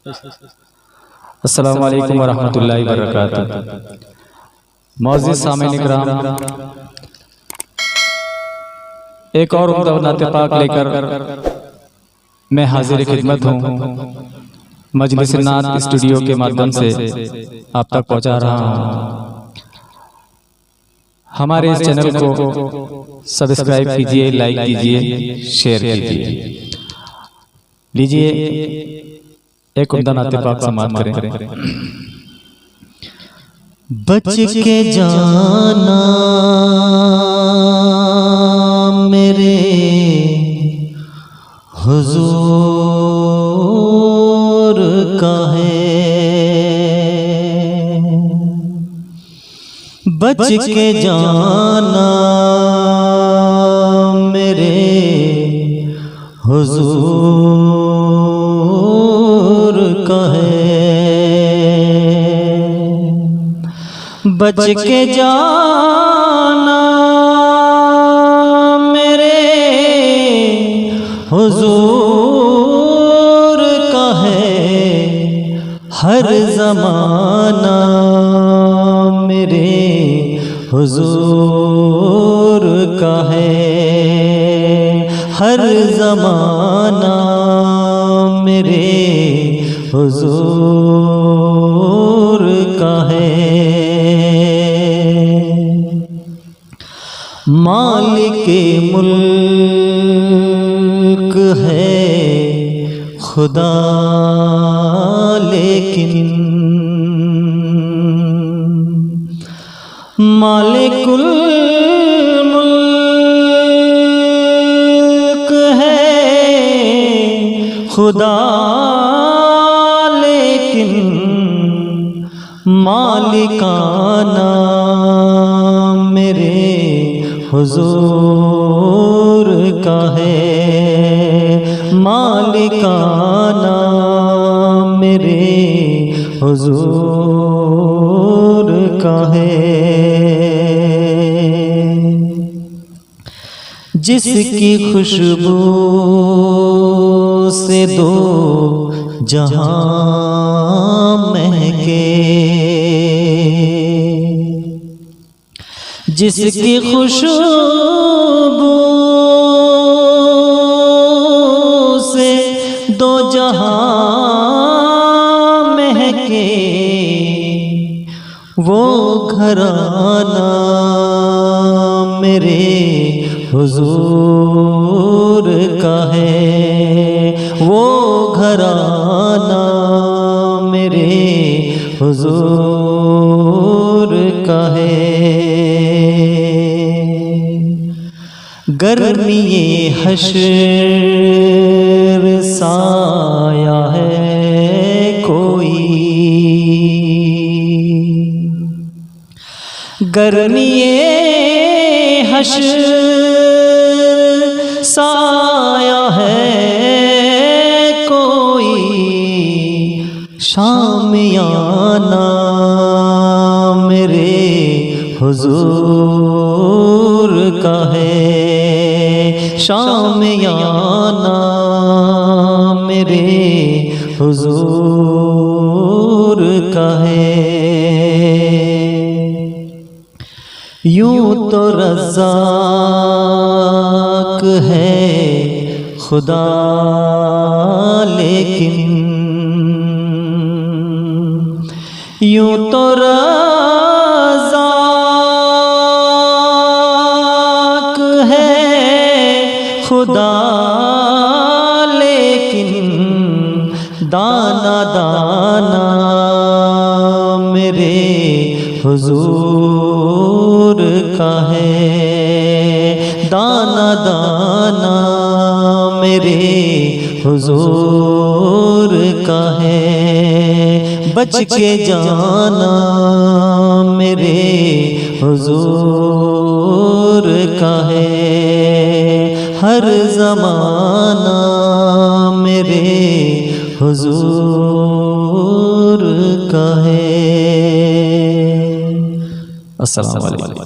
अस्सलामु अलैकुम वरहमतुल्लाहि वबरकातुहू। मौजूद सामीन इकराम, एक और उम्दा नाते पाक लेकर मैं हाजिर खिदमत हूँ। मजलिस नात स्टूडियो के माध्यम से आप तक पहुँचा रहा हूँ। हमारे इस चैनल को सब्सक्राइब कीजिए, लाइक कीजिए, शेयर कीजिए। लीजिए एक उम्दा नाते पाक समाप्त करें। बच के जाना मेरे हुजूर का है, बच के जाना मेरे हुजूर का है, बच के जाना मेरे हुजूर का है। हर ज़माना मेरे हुजूर का है, हर ज़माना मेरे हुजूर का है। मालिके मुल्क है खुदा लेकिन मालिकुल मुल्क है खुदा लेकिन मालिकाना मेरे हुजूर का है, मालिकाना मेरे हुजूर का है। जिसकी खुशबू से दो जहां महके, जिसकी खुशबू से दो जहां महके, वो घराना मेरे हुजूर का है, वो घराना मेरे हुजूर का है। गर्मी हश्र साया है कोई, गर्मी हश्र साया है कोई, शामियाना मेरे हुजूर का है, शामियाना मेरे हुजूर का है। यूं तो रज़्ज़ाक़ है खुदा लेकिन, यूं तो रज़्ज़ाक़ है खुदा लेकिन दाना दाना मेरे हुजूर का है, दाना दाना मेरे हुजूर का है। बच के जाना मेरे हुजूर का है, हर ज़माना मेरे हुजूर का है। अस्सलामु अलैकुम।